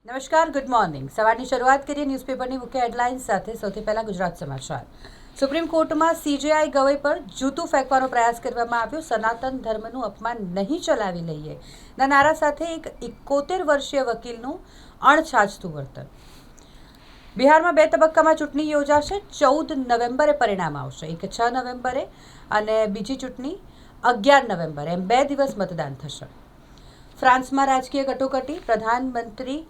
નમસ્કાર, good morning. સવારની શરૂઆત કરીએ ન્યૂઝપેપરની મુખ્ય હેડલાઇન્સ સાથે. સૌથી પહેલા ગુજરાત સમાચાર. સુપ્રીમ કોર્ટમાં સીજેઆઈ ગવઈ પર જૂતું ફેંકવાનો પ્રયાસ કરવામાં આવ્યો. સનાતન ધર્મનું અપમાન નહીં ચલાવી લઈએ ના નારા સાથે એક 71 વર્ષીય વકીલનું અણછાજતું વર્તન. બિહારમાં 2 તબક્કામાં ચૂંટણી યોજાશે. 14 નવેમ્બરે પરિણામ આવશે. એક 6 નવેમ્બરે અને બીજી ચૂંટણી 11 નવેમ્બરે, એમ 2 દિવસ મતદાન થશે. ફ્રાન્સમાં રાજકીય કટોકટી. પ્રધાનમંત્રી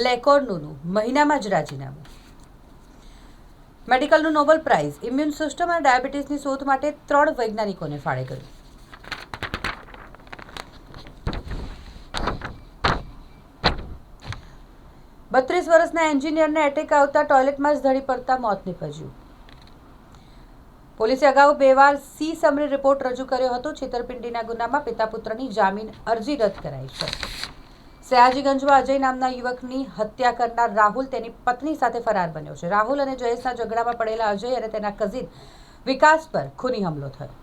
લેકોર્નુનું મહિનામાં જ રાજીનામું. મેડિકલનું નોબેલ પ્રાઇઝ. ઇમ્યુન સિસ્ટમ અને ડાયાબિટીસની શોધ માટે 3 વૈજ્ઞાનિકોને ફાળે ગયું. બત્રીસ વર્ષના એન્જિનિયરને એટેક આવતા ટોયલેટમાં જ ધડી પડતા મોત નીપજ્યું. પોલીસે અગાઉ 2 વાર સી સમરી રિપોર્ટ રજૂ કર્યો હતો. છેતરપિંડીના ગુનામાં પિતા પુત્રની જામીન અરજી રદ કરાઈ છે. સયાજીગંજમાં અજય નામના યુવકની હત્યા કરનાર રાહુલ તેની પત્ની સાથે ફરાર બન્યો છે. રાહુલ અને જયેશના ઝઘડામાં પડેલા અજય અને તેના કઝિન વિકાસ પર ખૂની હુમલો થયો.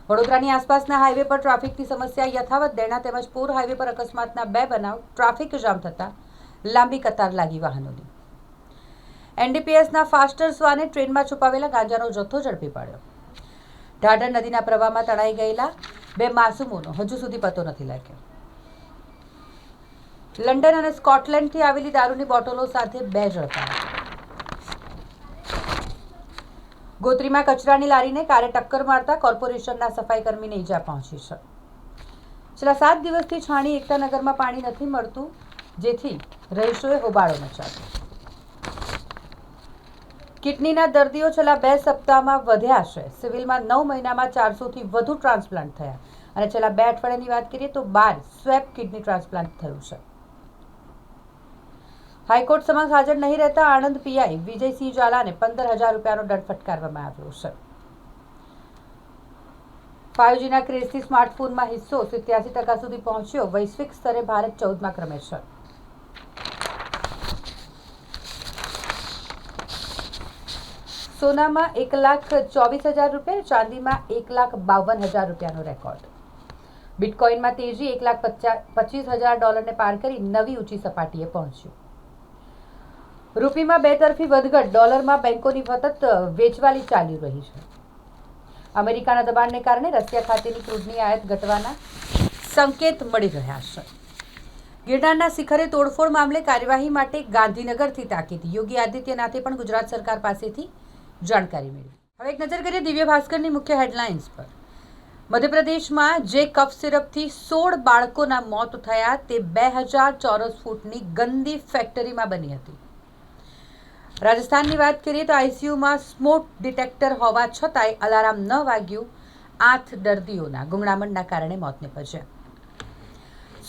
વડોદરાની આસપાસના હાઈવે પર ટ્રાફિકની સમસ્યા યથાવત. દેણા તેમજ પૂર હાઈવે પર અકસ્માતના 2 બનાવ. ટ્રાફિક જામ થતા લાંબી કતાર લાગી વાહનોની. એનડીપીએસના ફાસ્ટર શ્વાને ટ્રેનમાં છુપાવેલા ગાંજાનો જથ્થો ઝડપી પાડ્યો. ઢાઢર નદીના પ્રવાહમાં તણાઈ ગયેલા 2 માસૂમોનો હજુ સુધી પતો નથી લાગ્યો. લંડન અને સ્કોટલેન્ડથી આવેલી દારૂની બોટલો સાથે 2 ઝડપાયા. ગોત્રીમાં કચરાની લારીને કારે ટક્કર મારતા કોર્પોરેશનના સફાઈકર્મીને ઈજા પહોંચી છે. છેલ્લા 7 દિવસથી છાણી એકતાનગરમાં પાણી નથી મળતું, જેથી રહીશોએ હોબાળો મચાવ્યો. કિડનીના દર્દીઓ છેલ્લા 2 સપ્તાહમાં વધ્યા છે. સિવિલમાં 9 મહિનામાં 400થી વધુ ટ્રાન્સપ્લાન્ટ થયા અને છેલ્લા 2 અઠવાડિયાની વાત કરીએ તો 12 સ્વેપ કિડની ટ્રાન્સપ્લાન્ટ થયું છે. હાઈકોર્ટ સમક્ષ હાજર નહીં રહેતા આણંદ પીઆઈ વિજયસિંહ ઝાલાને 15,000 રૂપિયાનો દંડ ફટકારવામાં આવ્યો છે. 5Gના ક્રેઝથી સ્માર્ટફોનમાં હિસ્સો 87% સુધી પહોંચ્યો. વૈશ્વિક સ્તરે ભારત 14મા ક્રમે છે. સોનામાં 1,24,000 રૂપિયા, ચાંદીમાં 1,52,000 રૂપિયાનો રેકોર્ડ. બિટકોઇનમાં તેજી. $1,25,000 પાર કરી નવી ઊંચી સપાટીએ પહોંચ્યું. રૂપીમાં 2 તરફી વધઘટ. ડોલરમાં બેંકોની સતત વેચવાલી ચાલી રહી છે. અમેરિકાના દબાણને કારણે રશિયા ખાતેની ક્રૂડની આયાત ઘટવાના સંકેત મળી રહ્યા છે. ગિરનારના શિખરે તોડફોડ મામલે કાર્યવાહી માટે ગાંધીનગરથી તાકીદ. યોગી આદિત્યનાથે પણ ગુજરાત સરકાર પાસેથી જાણકારી મેળવી. હવે એક નજર કરીએ દિવ્ય ભાસ્કરની મુખ્ય હેડલાઇન્સ પર. મધ્યપ્રદેશમાં જે કફ સિરપથી 16 બાળકોના મોત થયા તે 2000 ચોરસ ફૂટની ગંદી ફેક્ટરીમાં બની હતી. રાજસ્થાનની વાત કરીએ તો આઈસીયુમાં સ્મોક ડિટેક્ટર હોવા છતાંય અલાર્મ ન વાગ્યું. 8 દર્દીઓના ગુંગળામણના કારણે મોત નીપજ્યા.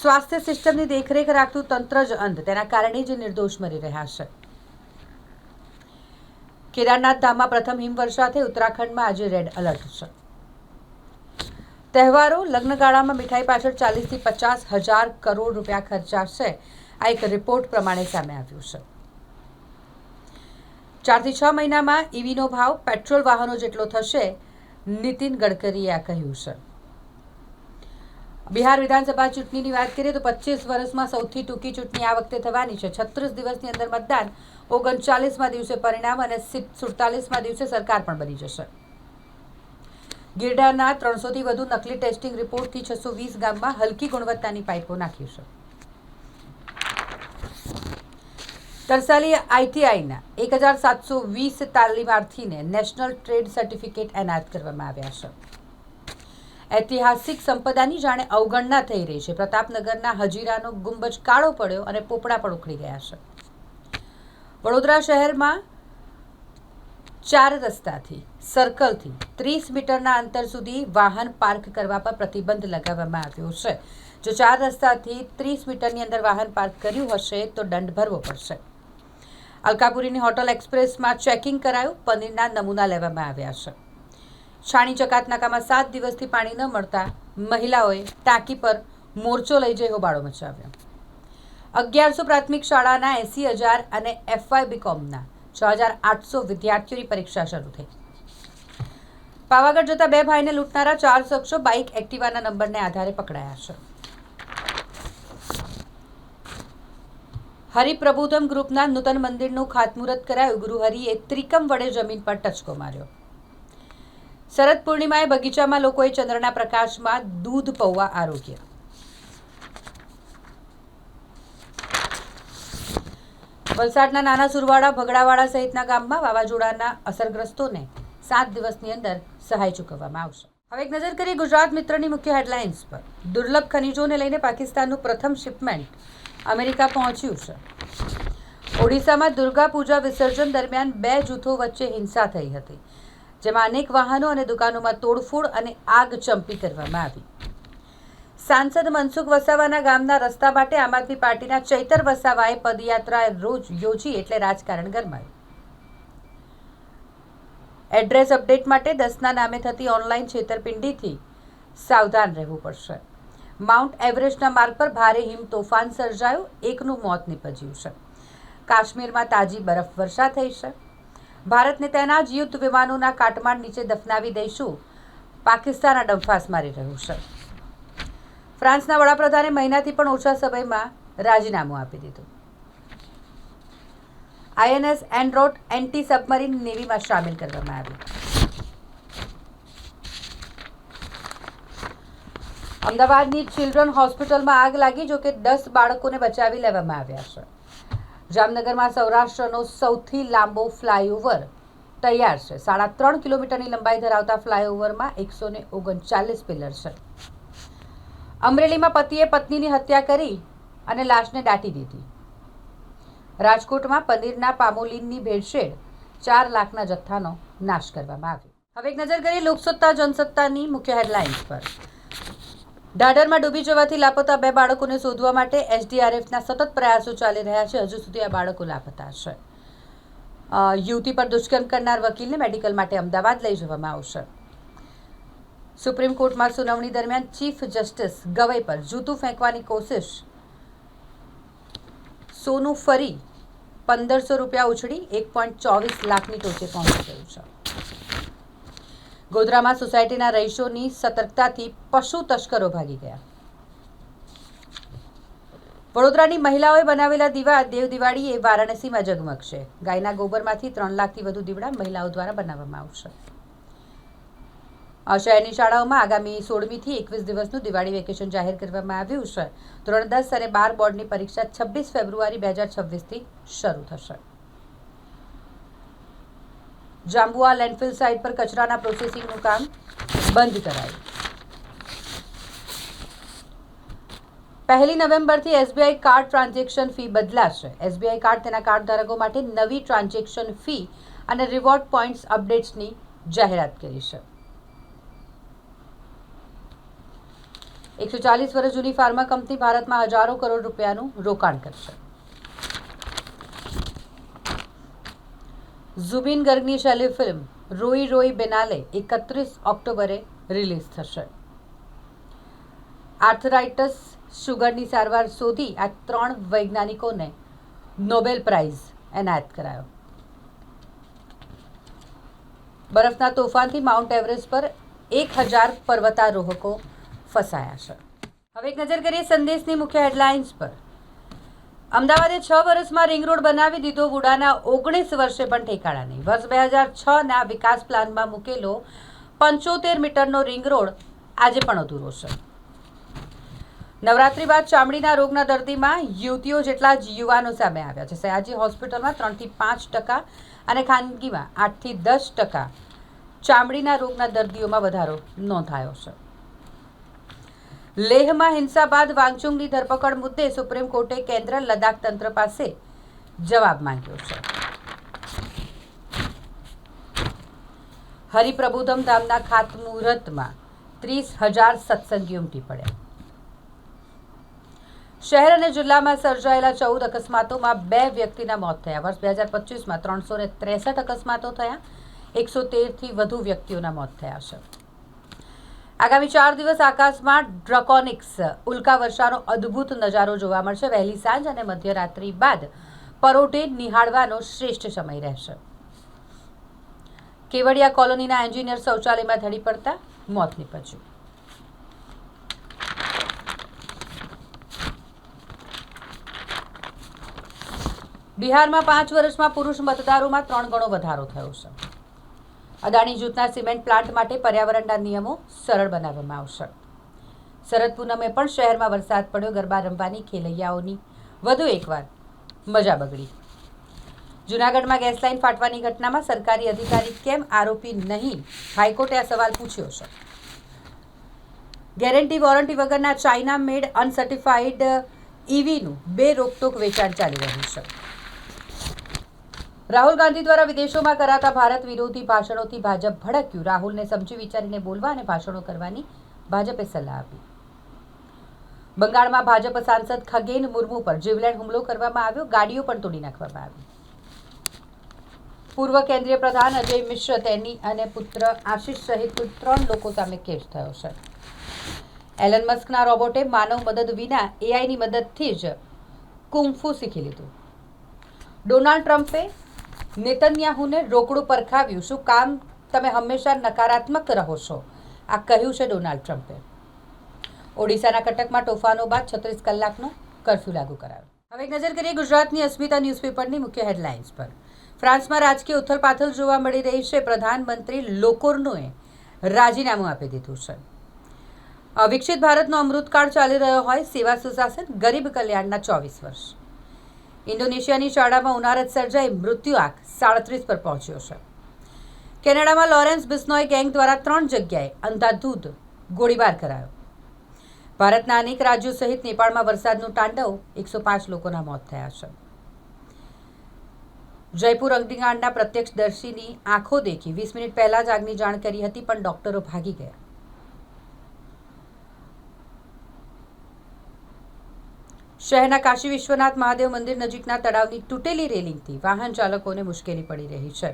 સ્વાસ્થ્ય સિસ્ટમની દેખરેખ રાખતું તંત્ર જ અંધ. તેના કારણે જ નિર્દોષ મરી રહ્યા છે. કેદારનાથ ધામમાં પ્રથમ હિમવર્ષાથી ઉત્તરાખંડમાં આજે રેડ એલર્ટ છે. તહેવારો. લગ્નગાળામાં મીઠાઈ પાછળ 40થી 50,000 કરોડ રૂપિયા ખર્ચાશે. આ એક રિપોર્ટ પ્રમાણે સામે આવ્યું છે. 4 થી 6 મહિનામાં ઈવીનો ભાવ પેટ્રોલ વાહનો જેટલો થશે. નીતિન ગડકરીએ આ કહ્યું છે. બિહાર વિધાનસભા ચૂંટણીની વાત કરીએ તો 25 વર્ષમાં સૌથી ટૂંકી ચૂંટણી આ વખતે થવાની છે. 36 દિવસની અંદર મતદાન, 39મા દિવસે પરિણામ અને 47મા દિવસે સરકાર પણ બની જશે. ગિરનારના 300થી વધુ નકલી ટેસ્ટિંગ રિપોર્ટથી 620 ગામમાં હલકી ગુણવત્તાની પાઇપો નાખી છે. તરસાલી આઈટીઆઈના 1720 તાલીમાર્થીને નેશનલ ટ્રેડ સર્ટિફિકેટ એનાયત કરવામાં આવ્યા છે. ઐતિહાસિક સંપદાની જાણે અવગણના થઈ રહી છે. પ્રતાપનગરના હજીરાનો ગુંબજ કાળો પડ્યો અને પોપડા પણ ઉખડી ગયા છે. વડોદરા શહેરમાં 4 રસ્તાથી સર્કલથી 30 મીટરના અંતર સુધી વાહન પાર્ક કરવા પર પ્રતિબંધ લગાવવામાં આવ્યો છે. જો 4 રસ્તાથી 30 મીટરની અંદર વાહન પાર્ક કર્યું હશે તો દંડ ભરવો પડશે. અલકાપુરીની હોટલ એક્સપ્રેસમાં ચેકિંગ કરાયું. પનીરના નમૂના લેવામાં આવ્યા છે. છાણી ચકાત નાકામાં 7 દિવસથી પાણી ન મળતા મહિલાઓએ ટાંકી પર મોરચો લઈ જઈ હોબાળો મચાવ્યો. 1100 પ્રાથમિક શાળાના 80,000 અને એફવાય બીકોમના 6,800 વિદ્યાર્થીઓની પરીક્ષા શરૂ થઈ. પાવાગઢ જતા 2 ભાઈને લૂંટનારા 4 શખ્સો બાઇક એક્ટિવાના નંબરને આધારે પકડાયા છે. હરિપ્રબોધમ ગ્રુપના નૂતન મંદિરનું ખાતમુહૂર્ત કરાયું. ગુરુ હરિએ ત્રિકમ વડે જમીન પર ટચકો માર્યો. શરદ પૂર્ણિમાએ બગીચામાં લોકોએ ચંદ્રના પ્રકાશમાં દૂધ પૌવા આરોગ્ય. વલસાડના નાના સુરવાડા, ભગડાવાડા સહિતના ગામમાં વાવાઝોડાના અસરગ્રસ્તોને 7 દિવસની અંદર સહાય ચૂકવવામાં આવશે. હવે એક નજર કરીએ ગુજરાત મિત્રની મુખ્ય હેડલાઇન્સ પર. દુર્લભ ખનીજોને લઈને પાકિસ્તાનનું પ્રથમ શિપમેન્ટ અમેરિકા પહોંચ્યું છે. ઓડિશામાં દુર્ગા પૂજા વિસર્જન દરમિયાન 2 જૂથો વચ્ચે હિંસા થઈ હતી, જેમાં અનેક વાહનો અને દુકાનોમાં તોડફોડ અને આગચંપી કરવામાં આવી. સાંસદ મનસુખ વસાવાના ગામના રસ્તા માટે આમ આદમી પાર્ટીના ચૈતર વસાવાએ પદયાત્રા યોજી એટલે રાજકારણ ગરમાયું. એડ્રેસ અપડેટ માટે 10ના નામે થતી ઓનલાઈન છેતરપિંડીથી સાવધાન રહેવું પડશે. માઉન્ટ એવરેસ્ટના માર્ગ પર ભારે હિમ તોફાન સર્જાયું, 1નું મોત નીપજ્યું છે. કાશ્મીરમાં તાજી બરફવર્ષા થઈ છે. ભારતને તેના જ યુદ્ધ વિમાનોના કાટમાળ નીચે દફનાવી દઈશું, પાકિસ્તાન આ ડંફાસ મારી રહ્યું છે. ફ્રાન્સના વડાપ્રધાને મહિનાથી પણ ઓછા સમયમાં રાજીનામું આપી દીધું. INS એન્ડ્રોટ એન્ટી સબમરીન નેવીમાં સામેલ કરવામાં આવી. અમદાવાદની ચિલ્ડ્રન હોસ્પિટલમાં આગ લાગી, જોકે 10 બાળકોને બચાવી લેવામાં આવ્યા છે. જામનગરમાં સૌરાષ્ટ્રનો સૌથી લાંબો ફ્લાયઓવર તૈયાર છે. 3.5 કિલોમીટરની લંબાઈ ધરાવતા ફ્લાયઓવરમાં 139 પિલર છે. અમરેલીમાં પતિએ પત્નીની હત્યા કરી અને લાશને દાટી દીધી. રાજકોટમાં પનીરના પામોલીનની ભેળસેળ 4 લાખના જથ્થાનો નાશ કરવામાં આવ્યો. હવે એક નજર કરીએ લોકસત્તા જનસત્તાની મુખ્ય હેડલાઇન્સ પર. ઢાઢરમાં ડૂબી જવાથી લાપતા 2 બાળકોને શોધવા માટે SDRFના સતત પ્રયાસો ચાલી રહ્યા છે. હજુ સુધી આ બાળકો લાપતા છે. યુવતી પર દુષ્કર્મ કરનાર વકીલને મેડિકલ માટે અમદાવાદ લઈ જવામાં આવશે. સુપ્રીમ કોર્ટમાં સુનાવણી દરમિયાન ચીફ જસ્ટિસ ગવઈ પર જૂતું ફેંકવાની કોશિશ. સોનું ફરી 1500 રૂપિયા ઉછળી 1.24 લાખની ટોચે પહોંચી ગયું છે. ગોધરામાં સોસાયટીના રહીશોની સતર્કતાથી પશુ તસ્કરો ભાગી ગયા. વડોદરાની મહિલાઓએ બનાવેલા દીવા દેવ દિવાળી એ વારાણસીમાં ઝગમગશે. ગાયના ગોબરમાંથી 3 લાખથી વધુ દીવડા મહિલાઓ દ્વારા બનાવવામાં આવશે. શહેરની શાળાઓમાં આગામી 16મીથી 21 દિવસનું દિવાળી વેકેશન જાહેર કરવામાં આવ્યું છે. ધોરણ 10 અને 12 બોર્ડની પરીક્ષા 26 ફેબ્રુઆરી 2026થી શરૂ થશે. જાંબુઆ લેન્ડફિલ સાઇટ પર કચરાના પ્રોસેસિંગનું કામ બંધ કરાયું. 1 નવેમ્બરથી SBI કાર્ડ ટ્રાન્ઝેક્શન ફી બદલાશે. SBI કાર્ડ તેના કાર્ડ ધારકો માટે નવી ટ્રાન્ઝેક્શન ફી અને રિવોર્ડ પોઈન્ટ્સ અપડેટ્સની જાહેરાત કરી છે. 140 વર્ષ જૂની ફાર્મા કંપની ભારતમાં હજારો કરોડ રૂપિયાનું રોકાણ કરશે. ઝુબીન ગર્ગની શૈલી ફિલ્મ રોઈ રોઈ બેનાલે 31 ઓક્ટોબરે રિલીઝ થશે. આર્થરાઇટિસ શુગરની સારવાર શોધી આ 3 વૈજ્ઞાનિકોને નોબેલ પ્રાઇઝ એનાયત કરાયો. બરફના તોફાનથી માઉન્ટ એવરેસ્ટ પર 1000 પર્વતારોહકો ફસાયા છે. હવે એક નજર કરીએ સંદેશની મુખ્ય હેડલાઇન્સ પર. અમદાવાદે 6 વર્ષમાં રિંગ રોડ બનાવી દીધો. વુડાના 19 વર્ષે પણ ઠેકાણા નહીં. વર્ષ 2006ના વિકાસ પ્લાનમાં મૂકેલો 75 મીટરનો રિંગ રોડ આજે પણ અધૂરો છે. નવરાત્રી બાદ ચામડીના રોગના દર્દીમાં યુવતીઓ જેટલા જ યુવાનો સામે આવ્યા છે. સયાજી હોસ્પિટલમાં 3 થી 5% અને ખાનગીમાં 8 થી 10% ચામડીના રોગના દર્દીઓમાં વધારો નોંધાયો છે. લેહમાં હિંસા બાદ વાંગચુંગની ધરપકડ મુદ્દે સુપ્રીમ કોર્ટે કેન્દ્ર લદ્દાખ તંત્ર પાસે જવાબ માંગ્યો છે. હરિપ્રબોધમ ધામના ખાતમુહૂર્તમાં 30,000 સત્સંગીઓ ઉમટી પડ્યા. શહેર અને જિલ્લામાં સર્જાયેલા 14 અકસ્માતોમાં 2 વ્યક્તિના મોત થયા. વર્ષ 2025માં 363 અકસ્માતો થયા. 113થી વધુ વ્યક્તિઓના મોત થયા છે. આગામી 4 દિવસ આકાશમાં ડ્રેકોનિક્સ ઉલ્કા વર્ષાનો અદ્ભુત નજારો જોવા મળશે. વહેલી સાંજ અને મધ્યરાત્રિ બાદ પરોઢે નિહાળવાનો શ્રેષ્ઠ સમય રહેશે. કેવડિયા કોલોનીના એન્જિનિયર શૌચાલયમાં ધડી પડતા મોત નીપજ્યું. બિહારમાં 5 વર્ષમાં પુરુષ મતદારોમાં 3 ગણો વધારો થયો છે. અદાણી જૂથના સિમેન્ટ પ્લાન્ટ માટે પર્યાવરણના નિયમો સરળ બનાવવામાં આવશે. શરદ પૂનમે પણ શહેરમાં વરસાદ પડ્યો. ગરબા રમવાની ખેલૈયાઓની વધુ એકવાર મજા બગડી. જૂનાગઢમાં ગેસ લાઇન ફાટવાની ઘટનામાં સરકારી અધિકારી કેમ આરોપી નહીં? હાઈકોર્ટે આ સવાલ પૂછ્યો છે. ગેરંટી વોરંટી વગરના ચાઇના મેડ અનસર્ટિફાઈડ ઈવીનું બે રોકટોક વેચાણ ચાલી રહ્યું છે. રાહુલ ગાંધી દ્વારા વિદેશોમાં કરાતા ભારત વિરોધી ભાષણોથી ભાજપ ભડક્યું. રાહુલને સમજી વિચારીને બોલવા અને ભાષણો કરવાની ભાજપે સલાહ આપી. બંગાળમાં ભાજપ સાંસદ ખગેન મુર્મુ પર જીવલેણ હુમલો કરવામાં આવ્યો. ગાડીઓ પણ તોડી નાખવામાં આવી. પૂર્વ કેન્દ્રીય પ્રધાન અજય મિશ્ર, તેની અને પુત્ર આશિષ સહિત કુલ 3 લોકો સામે કેસ થયો છે. એલન મસ્કના રોબોટે માનવ મદદ વિના એઆઈની મદદથી જ કુંફુ શીખી લીધું. ડોનાલ્ડ ટ્રમ્પે નેતન્યાહુને રોકડું પરખાવ્યું. શું કામ તમે હંમેશા નકારાત્મક રહો છો? આ કહ્યું છે ડોનાલ્ડ ટ્રમ્પે. ઓડિશાના કટકમાં તોફાનો બાદ 36 કલાકનો કર્ફ્યુ લાગુ કરાયો. હવે એક નજર કરીએ ગુજરાતની અસ્મિતા ન્યૂઝપેપરની મુખ્ય હેડલાઇન્સ પર. ફ્રાન્સમાં રાજકીય ઉથલપાથલ જોવા મળી રહી છે. પ્રધાનમંત્રી લોકોર્નોએ રાજીનામું આપી દીધું છે. વિકસિત ભારતનો અમૃતકાળ ચાલી રહ્યો હોય, સેવા સુશાસન ગરીબ કલ્યાણના 24 વર્ષ. ઇન્ડોનેશિયાની શાળામાં ઉનારત સર્જાઈ, મૃત્યુઆંક 37 પર પહોંચ્યો છે. કેનેડામાં લોરેન્સ બિશ્નોઈ ગેંગ દ્વારા 3 જગ્યાએ અંધાધૂંધ ગોળીબાર કરાયો. ભારતના અનેક રાજ્યો સહિત નેપાળમાં વરસાદનું તાંડવ, 105 લોકોના મોત થયા છે. જયપુર અગ્નિકાંડના પ્રત્યક્ષદર્શીની આંખો દેખી 20 મિનિટ પહેલા જ આગની જાણ કરી હતી, પણ ડોક્ટરો ભાગી ગયા. શહેરના કાશી વિશ્વનાથ મહાદેવ મંદિર નજીકના તળાવની તૂટેલી રેલિંગથી વાહન ચાલકોને મુશ્કેલી પડી રહી છે.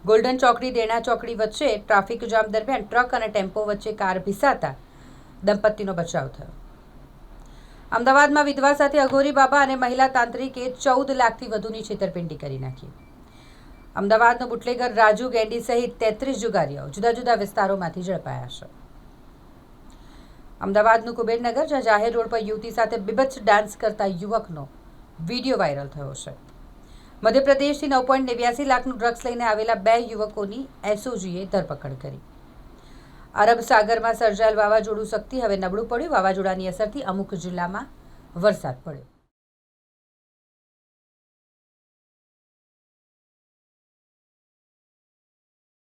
ગોલ્ડન ચોકડી દેણા ચોકડી વચ્ચે ટ્રાફિક જામ દરમિયાન ટ્રક અને ટેમ્પો વચ્ચે કાર ભીસાતા દંપતીનો બચાવ થયો. અમદાવાદમાં વિધવા સાથે અઘોરી બાબા અને મહિલા તાંત્રિકે 14 લાખથી વધુની છેતરપિંડી કરી નાખી. અમદાવાદનો બુટલેગર રાજુ ગેંડી સહિત 33 જુગારીઓ જુદા જુદા વિસ્તારોમાંથી ઝડપાયા છે. અમદાવાદનું કુબેરનગર, જ્યાં જાહેર રોડ પર યુવતી સાથે બીભત્સ ડાન્સ કરતા યુવકનો વિડીયો વાયરલ થયો છે. મધ્યપ્રદેશથી 9.89 લાખનું ડ્રગ્સ લઈને આવેલા 2 યુવકોની એસઓજીએ ધરપકડ કરી. અરબ સાગરમાં સર્જાયેલ વાવાઝોડું શક્તિ હવે નબળું પડ્યું. વાવાઝોડાની અસરથી અમુક જિલ્લામાં વરસાદ પડ્યો.